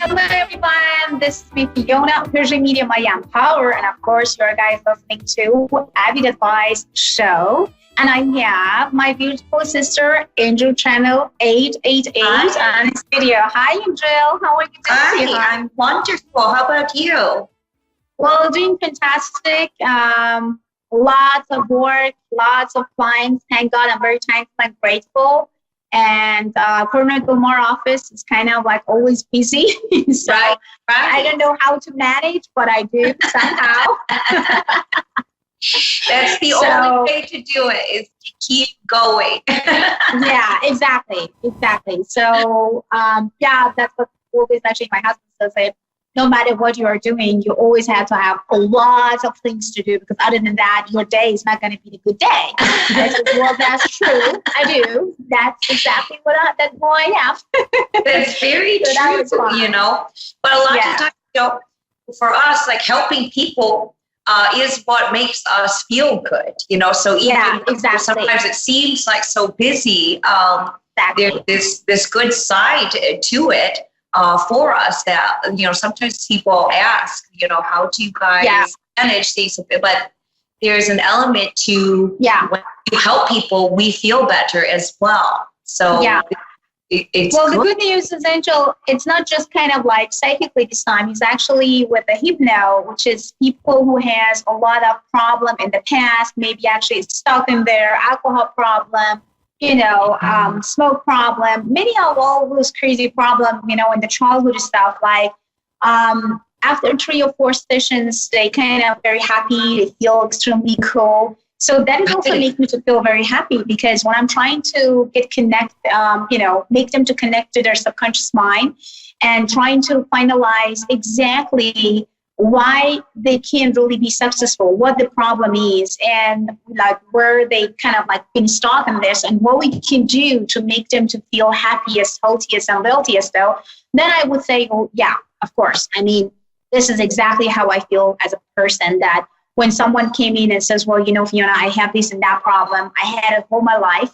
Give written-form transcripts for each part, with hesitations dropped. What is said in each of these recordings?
Hello everyone, this is me Fiona, Persian Media Maya Power, and of course you guys listening to AvidAdvice show. And I have my beautiful sister, Angel Channel 888 on this video. Hi Angel, how are you doing? Hi, I'm wonderful. How about you? Well, doing fantastic. Lots of work, lots of clients. Thank God, I'm very thankful and grateful. And Corona Gomorrah office is kind of like always busy. So right. I don't know how to manage, but I do somehow. That's the only way to do it, is to keep going. Yeah, exactly. So that's what always actually my husband says. No matter what you are doing, you always have to have a lot of things to do, because other than that, your day is not going to be a good day. I said, well, that's true. I do. That's exactly what I have. That's very true, you know. But a lot of times, you know, for us, like helping people is what makes us feel good, you know. So even sometimes it seems like so busy, there's this good side to it. For us, that, you know, sometimes people ask, you know, how do you guys manage these? But there's an element to when you help people, we feel better as well. So it's the good news is, Angel, it's not just kind of like psychically this time. It's actually with the hypno, which is people who has a lot of problem in the past, maybe actually stuck in their alcohol problem, you know, smoke problem, many of all those crazy problems, you know, in the childhood stuff, like after 3 or 4 sessions, they kind of very happy, they feel extremely cool. So that is also make me to feel very happy, because when I'm trying to get you know, make them to connect to their subconscious mind and trying to finalize exactly why they can't really be successful, what the problem is, and like where they kind of like been stuck in this, and what we can do to make them to feel happiest, healthiest, and wealthiest, though, then I would say, oh yeah, of course. I mean, this is exactly how I feel as a person, that when someone came in and says, well, you know, Fiona, I have this and that problem, I had it all my life,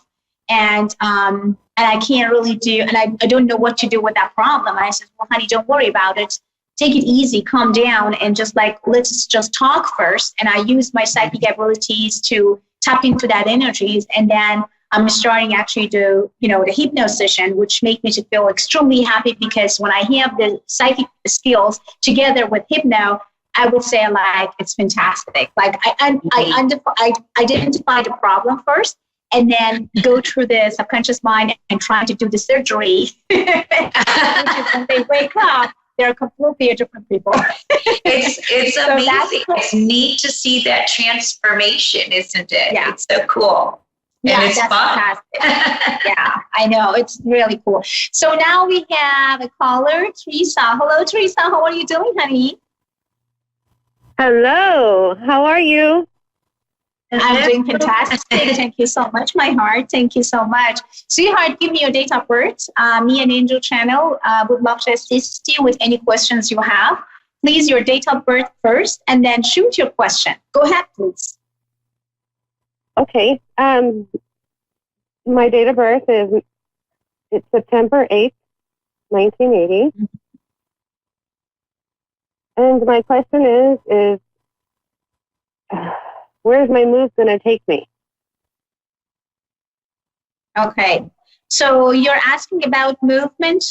and I can't really do, and I don't know what to do with that problem. And I said, well, honey, don't worry about it. Take it easy, calm down, and just like, let's just talk first. And I use my psychic abilities to tap into that energies. And then I'm starting actually to, you know, the hypno session, which make me to feel extremely happy, because when I have the psychic skills together with hypno, I would say like, it's fantastic. Like I identify the problem first, and then go through the subconscious mind and try to do the surgery, which is when they wake up, they're completely different people. It's so amazing. Cool. It's neat to see that transformation, isn't it? Yeah. It's so cool. Yeah, and it's fun. Fantastic. Yeah, I know. It's really cool. So now we have a caller, Teresa. Hello, Teresa. How are you doing, honey? Hello. How are you? I'm doing fantastic. Thank you so much, my heart. Thank you so much. Sweetheart, give me your date of birth. Me and Angel Channel would love to assist you with any questions you have. Please, your date of birth first, and then shoot your question. Go ahead, please. Okay. My date of birth it's September 8th, 1980. Mm-hmm. And my question is where's my move going to take me? Okay. So you're asking about movement,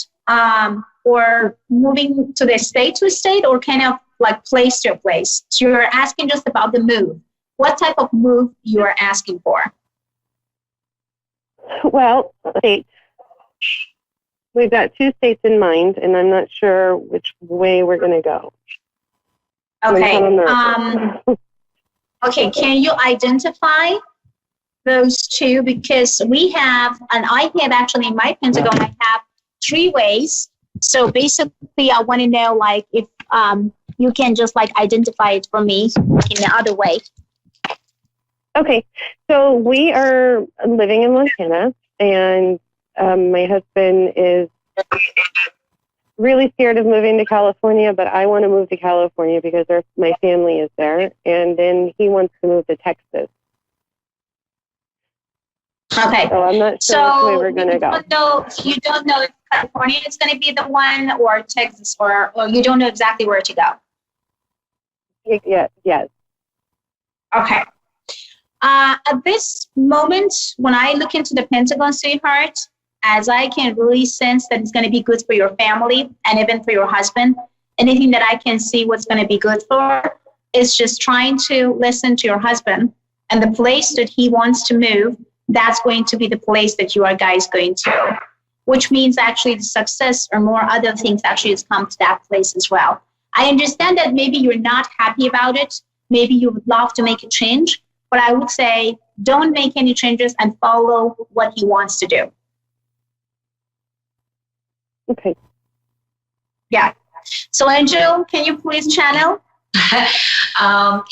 or moving to the state to state, or kind of like place to place? So you're asking just about the move. What type of move you are asking for? Well, state. We've got 2 states in mind, and I'm not sure which way we're going to go. Okay. Okay, can you identify those 2? Because we have, and I have actually in my pentagon, I have 3 ways. So basically, I want to know, like, if you can just like identify it for me in the other way. Okay, so we are living in Montana, and my husband is really scared of moving to California, but I want to move to California because my family is there, and then he wants to move to Texas. Okay. So I'm not sure which way we're going to go. You don't know if California is going to be the one, or Texas, or you don't know exactly where to go. Yes. Okay. At this moment, when I look into the Pentagon, sweetheart, as I can really sense that it's going to be good for your family and even for your husband, anything that I can see what's going to be good for is just trying to listen to your husband, and the place that he wants to move, that's going to be the place that you are guys going to, which means actually the success or more other things actually has come to that place as well. I understand that maybe you're not happy about it. Maybe you would love to make a change, but I would say don't make any changes and follow what he wants to do. Okay. Yeah. So Angel, can you please channel?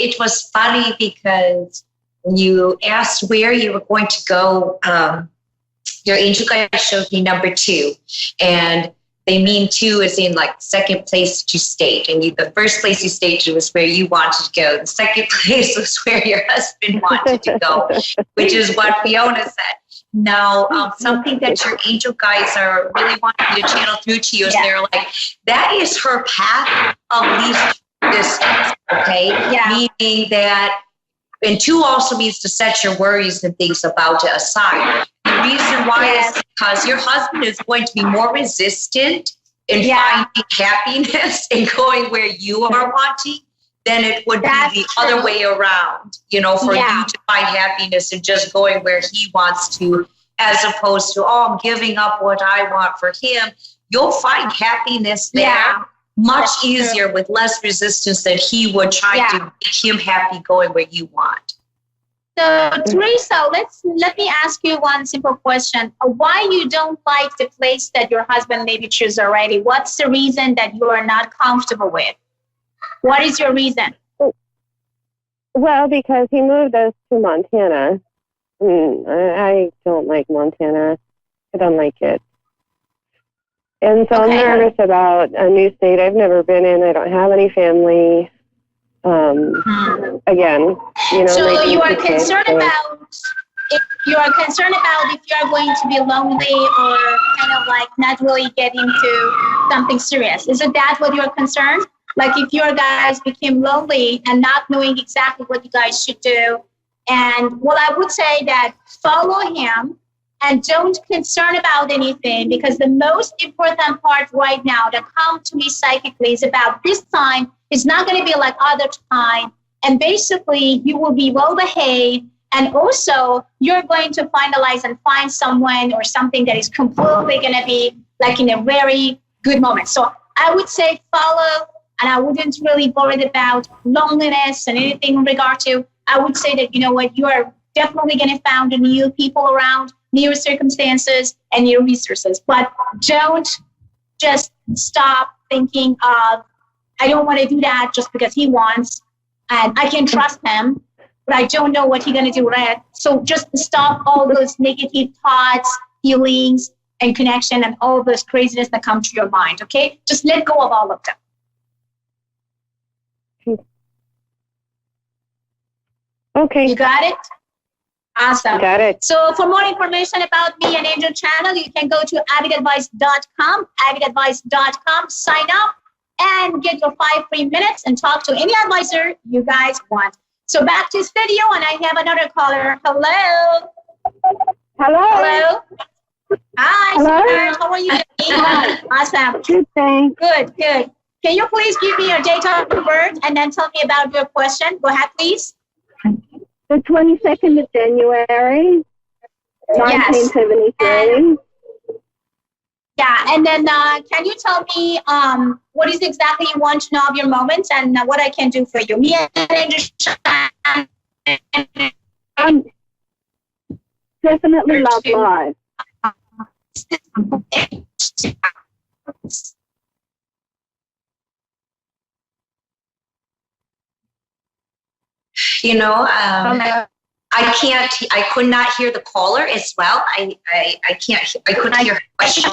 It was funny because you asked where you were going to go. Your angel guide showed me number 2, and they mean 2 is in like second place to state, and the first place you stated was where you wanted to go. The second place was where your husband wanted to go, which is what Fiona said. Now, something that your angel guides are really wanting you to channel through to you is they're like, that is her path of least distance, okay? Yeah. Meaning that, and 2 also means to set your worries and things about it aside. The reason why is because your husband is going to be more resistant in finding happiness and going where you are wanting than it would be the other way around, you know, for you to find happiness and just going where he wants to, as opposed to, oh, I'm giving up what I want for him. You'll find happiness there much easier with less resistance than he would try to make him happy going where you want. So Teresa, let me ask you one simple question. Why you don't like the place that your husband maybe chose already? What's the reason that you are not comfortable with? What is your reason? Well, because he moved us to Montana. I don't like Montana. I don't like it. And so I'm nervous about a new state I've never been in. I don't have any family. Again, you know. So you are concerned about if you are going to be lonely or kind of like not really getting to something serious. Isn't that what you're concerned? Like if your guys became lonely and not knowing exactly what you guys should do. And well, I would say that follow him and don't concern about anything, because the most important part right now that come to me psychically is about this time. It's not going to be like other time. And basically you will be well behaved. And also you're going to finalize and find someone or something that is completely going to be like in a very good moment. So I would say follow, and I wouldn't really worry about loneliness and anything in regard to. I would say that, you know what, you are definitely going to find new people around, new circumstances and new resources. But don't just stop thinking of, I don't want to do that just because he wants, and I can trust him, but I don't know what he's going to do right. So just stop all those negative thoughts, feelings, and connection and all those craziness that come to your mind, okay? Just let go of all of them. Okay. You got it? Awesome. Got it. So for more information about me and Angel Channel, you can go to AvidAdvice.com, AvidAdvice.com, sign up and get your 5 free minutes and talk to any advisor you guys want. So back to studio, and I have another caller. Hello. Hello. Hi, sweetheart. How are you doing? Awesome. Good, thanks. Good. Can you please give me your date of birth and then tell me about your question? Go ahead, please. The 22nd of January, 1973. And then can you tell me what is exactly you want to know of your moments and what I can do for you? Me and Definitely love life. You know, I could not hear the caller as well. I couldn't hear her question.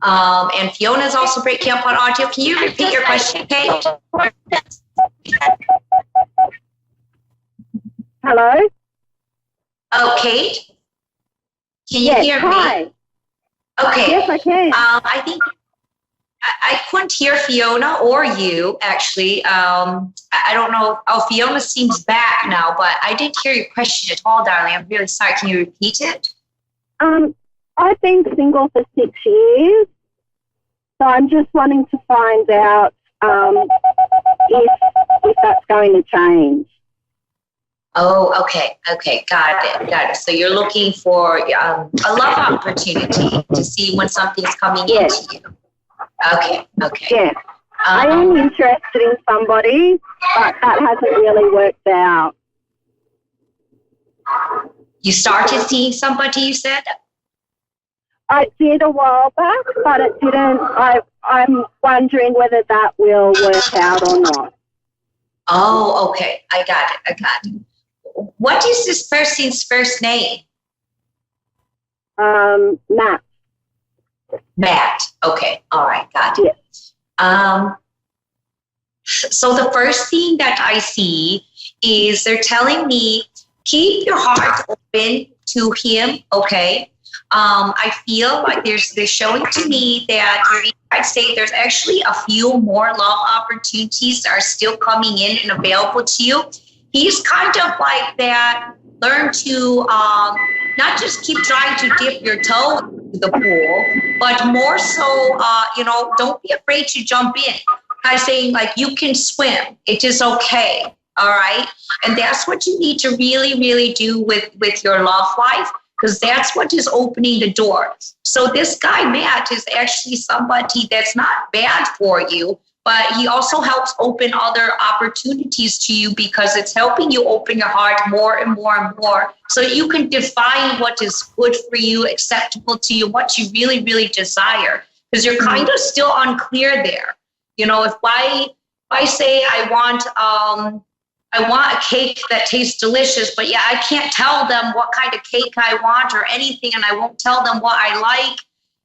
And Fiona's also breaking up on audio. Can you repeat your question, Kate? Hello? Oh, Kate? Can you hear hi. me? Okay. Yes, I can. I think I couldn't hear Fiona or you, actually. I don't know. Oh, Fiona seems back now, but I didn't hear your question at all, darling. I'm really sorry. Can you repeat it? I've been single for 6 years, so I'm just wanting to find out if that's going to change. Oh, okay. Got it. So you're looking for a love opportunity to see when something's coming into you. Okay. Yeah. I am interested in somebody, but that hasn't really worked out. You started seeing somebody, you said? I did a while back, but it didn't. I'm wondering whether that will work out or not. Oh, okay. I got it. What is this person's first name? Matt. Matt. Okay. All right. Got it. Yeah. So the first thing that I see is they're telling me, keep your heart open to him. Okay. I feel like they're showing to me that I'd say there's actually a few more love opportunities that are still coming in and available to you. He's kind of like that. Learn to not just keep trying to dip your toe into the pool, but more so, don't be afraid to jump in. Kind of saying like, you can swim. It is okay. All right. And that's what you need to really, really do with your love life, because that's what is opening the door. So this guy, Matt, is actually somebody that's not bad for you, but he also helps open other opportunities to you because it's helping you open your heart more and more and more so you can define what is good for you, acceptable to you, what you really, really desire, because you're kind of still unclear there. If I say I want a cake that tastes delicious, but I can't tell them what kind of cake I want or anything, and I won't tell them what I like.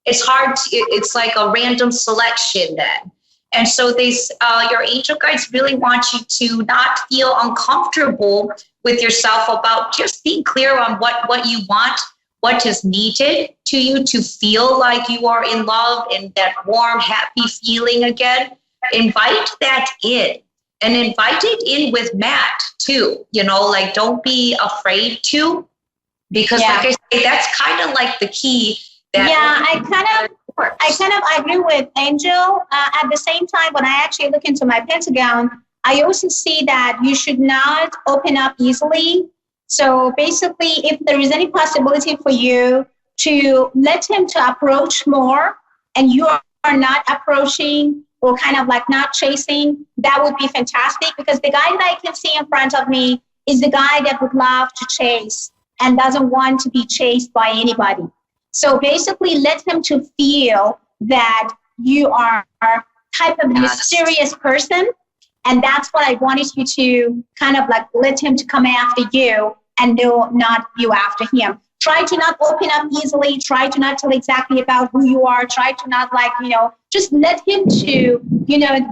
It's hard. It's like a random selection then. And so your angel guides really want you to not feel uncomfortable with yourself about just being clear on what you want, what is needed to you to feel like you are in love and that warm, happy feeling again. Invite that in. And invite it in with Matt too, don't be afraid to, because like I say, that's kind of like the key. I kind of agree with Angel. At the same time, when I actually look into my pentagon, I also see that you should not open up easily. So basically, if there is any possibility for you to let him to approach more and you are not approaching, or kind of like not chasing, that would be fantastic, because the guy that I can see in front of me is the guy that would love to chase and doesn't want to be chased by anybody. So basically let him to feel that you are type of mysterious person. And that's what I wanted you to kind of like let him to come after you and no, not you after him. Try to not open up easily. Try to not tell exactly about who you are. Try to not just let him to,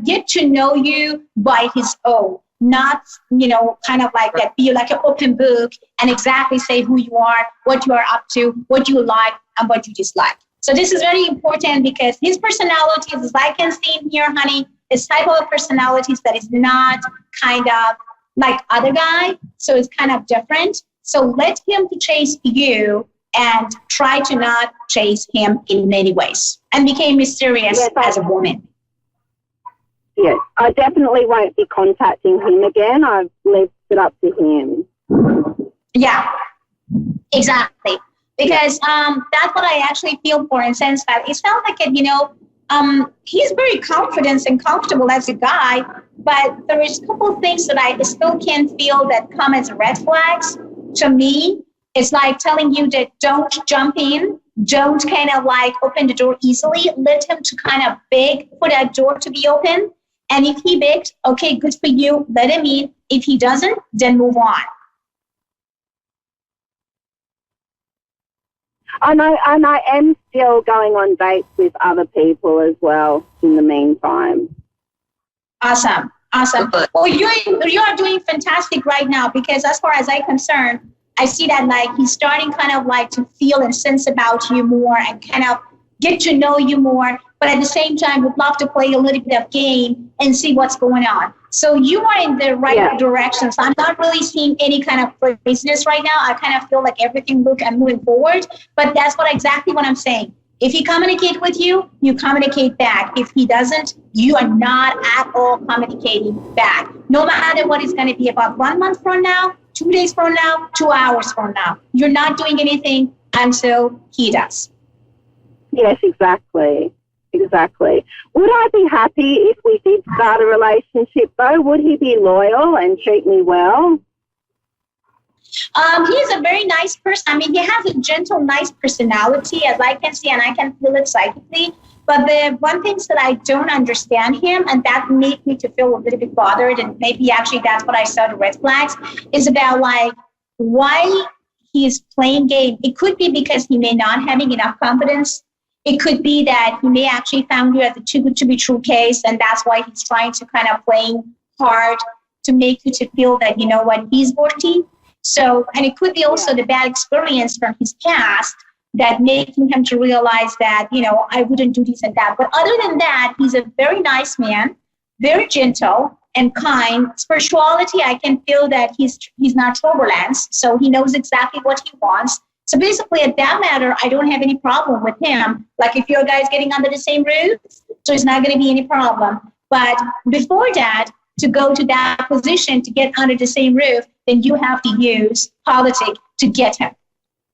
get to know you by his own. Not, kind of like that, be like an open book and exactly say who you are, what you are up to, what you like and what you dislike. So this is very important because his personality, as I can see in here, honey, is type of personalities that is not kind of like other guy. So it's kind of different. So let him to chase you and try to not chase him in many ways and become mysterious as a woman. Yes, I definitely won't be contacting him again. I've left it up to him. Yeah, exactly. Because that's what I actually feel for, in the sense that it sounds like it, he's very confident and comfortable as a guy, but there is a couple of things that I still can feel that come as red flags. To me, it's like telling you that don't jump in, don't kind of like open the door easily. Let him to kind of beg for that door to be open. And if he begs, okay, good for you, let him in. If he doesn't, then move on. And I am still going on dates with other people as well in the meantime. Awesome. Well, you are doing fantastic right now, because as far as I'm concerned, I see that like he's starting kind of like to feel and sense about you more and kind of get to know you more, but at the same time would love to play a little bit of game and see what's going on. So you are in the right direction. So I'm not really seeing any kind of craziness right now. I kind of feel like everything look and moving forward, but that's exactly what I'm saying. If he communicates with you, you communicate back. If he doesn't, you are not at all communicating back. No matter what it's going to be about 1 month from now, 2 days from now, 2 hours from now. You're not doing anything until he does. Yes, exactly. Exactly. Would I be happy if we did start a relationship, though? Would he be loyal and treat me well? He's a very nice person. I mean, he has a gentle, nice personality, as I can see, and I can feel it psychically. But the one thing that I don't understand him, and that made me to feel a little bit bothered, and maybe actually that's what I saw the red flags, is about like why he's playing game. It could be because he may not having enough confidence. It could be that he may actually found you as a too good to be true case, and that's why he's trying to kind of playing hard to make you to feel that, you know what, he's worthy. So, and it could be also the bad experience from his past that making him to realize that, you know, I wouldn't do this and that. But other than that, he's a very nice man, very gentle and kind. Spirituality, I can feel that he's not turbulence, so he knows exactly what he wants. So basically, at that matter, I don't have any problem with him. Like if your guys getting under the same roof, so it's not going to be any problem. But before that, to go to that position to get under the same roof, then you have to use politics to get him.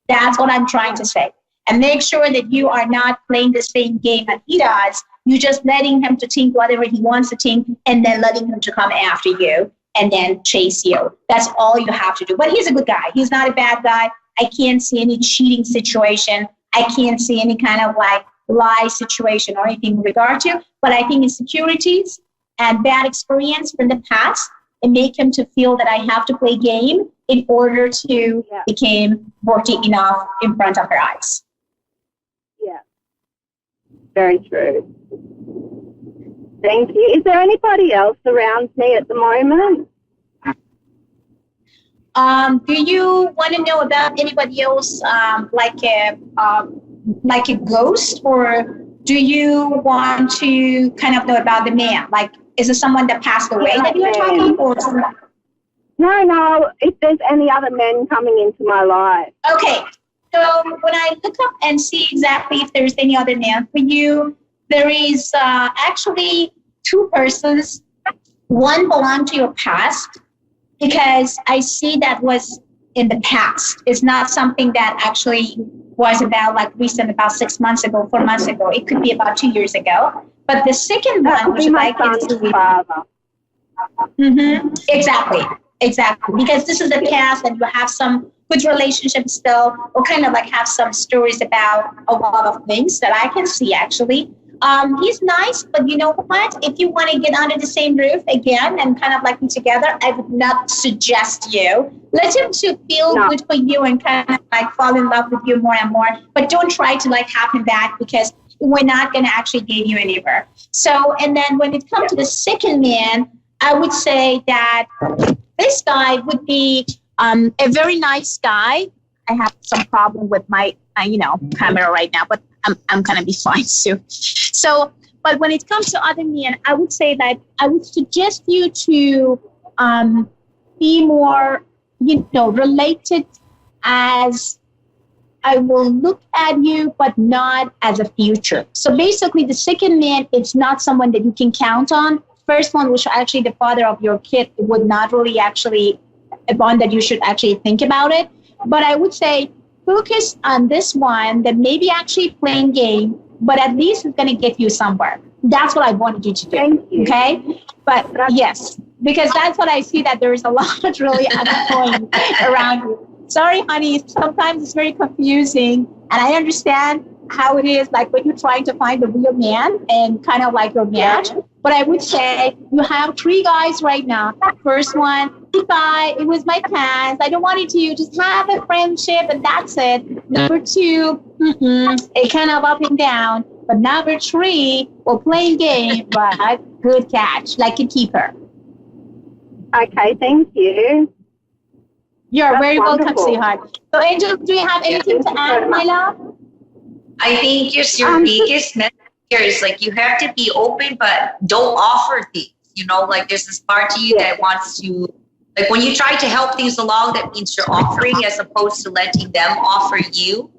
That's what I'm trying to say. And make sure that you are not playing the same game that he does. You're just letting him to think whatever he wants to think and then letting him to come after you and then chase you. That's all you have to do. But he's a good guy. He's not a bad guy. I can't see any cheating situation. I can't see any kind of like lie situation or anything in regard to. But I think insecurities and bad experience from the past and make him to feel that I have to play game in order to become worthy enough in front of her eyes. Yeah, very true. Thank you. Is there anybody else around me at the moment? Do you want to know about anybody else, like a ghost, or do you want to kind of know about the man? Like, is it someone that passed away that you're talking, or? No. If there's any other men coming into my life. Okay. So when I look up and see exactly if there's any other man for you, there is actually two persons. One belonged to your past, because I see that was in the past. It's not something that actually was about like recent, about 6 months ago, 4 months ago. It could be about 2 years ago. But the second one, which I like is father. Exactly. Because this is the past and you have some good relationships still, or kind of like have some stories about a lot of things that I can see actually. He's nice, but you know what? If you want to get under the same roof again and kind of like be together, I would not suggest you. Let him to feel good for you and kind of like fall in love with you more and more. But don't try to like have him back, because we're not going to actually get you anywhere. So, and then when it comes to the second man, I would say that this guy would be a very nice guy. I have some problem with my, camera right now, but I'm going to be fine soon. So, but when it comes to other men, I would say that I would suggest you to be more, related, as I will look at you, but not as a future. So basically the second man, it's not someone that you can count on. First one, which actually the father of your kid, would not really actually a bond that you should actually think about it. But I would say focus on this one that maybe actually playing game, but at least it's going to get you somewhere. That's what I wanted you to do. Thank you. Okay? But yes, because that's what I see, that there is a lot really going around you. Sorry, honey, sometimes it's very confusing. And I understand how it is, like when you're trying to find the real man and kind of like your match. But I would say you have 3 guys right now. First one, goodbye, it was my past. I don't want it to just have a friendship and that's it. Number 2, it kind of up and down. But number 3, we're playing game, but good catch, like a keeper. Okay, thank you. You're very welcome, sweetheart. So, Angel, do you have anything to add, my love? I think just your biggest message here is like you have to be open, but don't offer things. You know, like there's this part to you that wants to, like when you try to help things along, that means you're offering as opposed to letting them offer you.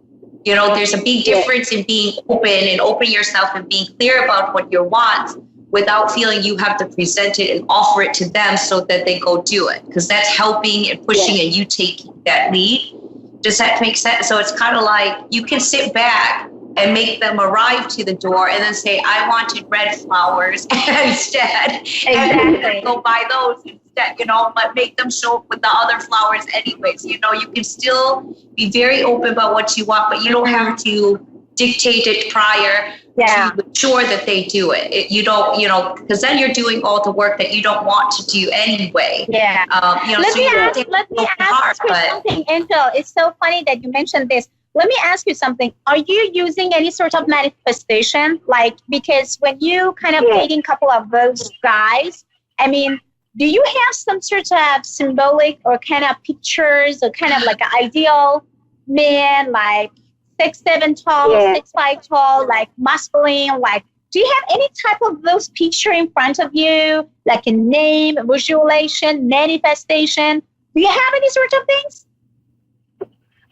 You know, there's a big difference in being open and open yourself and being clear about what you want without feeling you have to present it and offer it to them so that they go do it. Because that's helping and pushing and you taking that lead. Does that make sense? So it's kind of like you can sit back and make them arrive to the door and then say, I wanted red flowers instead. Exactly. And go buy those instead, you know, but make them show up with the other flowers anyways. You know, you can still be very open about what you want, but you don't have to dictate it prior to ensure that they do it. You don't, you know, because then you're doing all the work that you don't want to do anyway. Yeah. You know, let me ask you something, Angel. It's so funny that you mentioned this. Let me ask you something. Are you using any sort of manifestation? Like, because when you kind of dating a couple of those guys, I mean, do you have some sort of symbolic or kind of pictures or kind of like an ideal man, like 6'7" tall, 6'5" tall, like masculine, like, do you have any type of those picture in front of you, like a name, visualization, manifestation? Do you have any sort of things?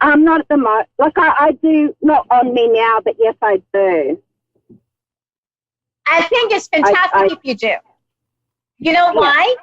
Not at the moment. Like I do, not on me now, but yes, I do. I think it's fantastic if you do. You know why?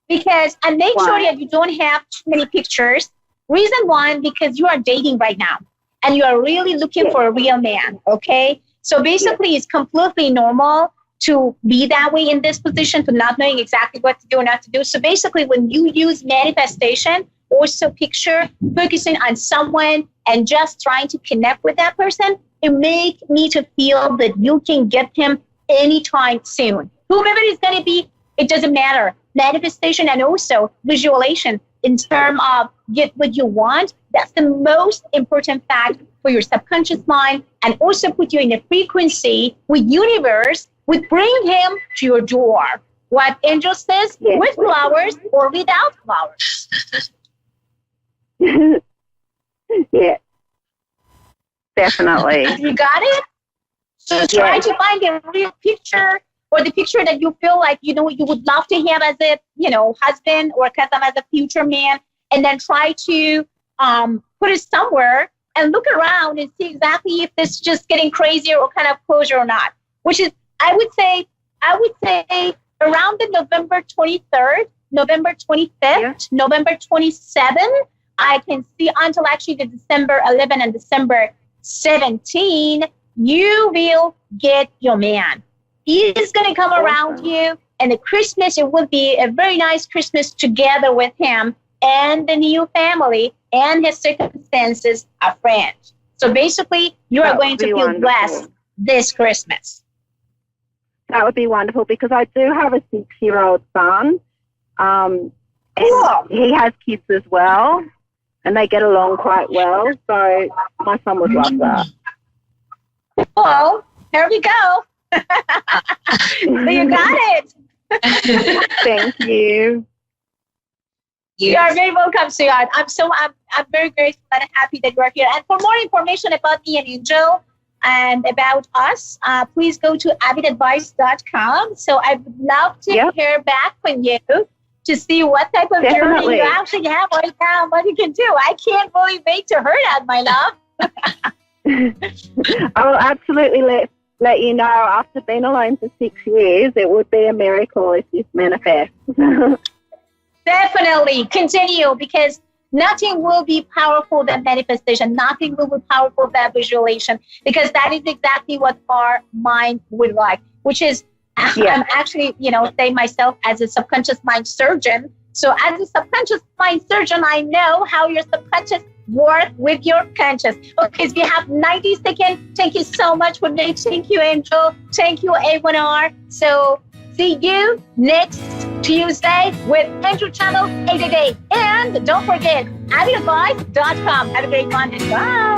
Because I make sure that you don't have too many pictures. Reason one, because you are dating right now and you are really looking for a real man, okay? So basically it's completely normal to be that way in this position, to not knowing exactly what to do or not to do. So basically when you use manifestation, also picture, focusing on someone and just trying to connect with that person, it makes me to feel that you can get him anytime soon. Whoever it's going to be, it doesn't matter. Manifestation and also visualization in terms of get what you want, that's the most important fact for your subconscious mind, and also put you in a frequency with universe, would bring him to your door. What Angel says, with flowers or without flowers. Yeah, definitely. You got it? So try to find a real picture or the picture that you feel like, you know, you would love to have as a, you know, husband or custom as a future man, and then try to put it somewhere and look around and see exactly if this is just getting crazier or kind of closer or not. Which is, I would say around the November 23rd, November 25th, November 27th, I can see until actually the December 11 and December 17, you will get your man. He is going to come around you, and the Christmas, it will be a very nice Christmas together with him and the new family and his circumstances are friends. So basically, you are going to feel blessed this Christmas. That would be wonderful, because I do have a 6-year-old son. And he has kids as well, and they get along quite well. So my son would love that. Well, here we go. So you got it. Thank you. You are very welcome, sweetheart. I'm very grateful and happy that you are here. And for more information about me and Angel and about us, please go to AvidAdvice.com. So I would love to hear back from you to see what type of journey you actually have right now, what you can do. I can't really wait to hear that, my love. I will absolutely let you know. After being alone for 6 years, it would be a miracle if this manifests. Definitely continue, because nothing will be powerful than manifestation. Nothing will be powerful than visualization, because that is exactly what our mind would like, which is, I'm actually, say myself as a subconscious mind surgeon. So as a subconscious mind surgeon, I know how your subconscious work with your conscious. Okay, so we have 90 seconds. Thank you so much for me. Thank you, Angel. Thank you, A1R. So see you next Tuesday with Angel Channel 888. And don't forget, AvidAdvice.com. Have a great one and bye.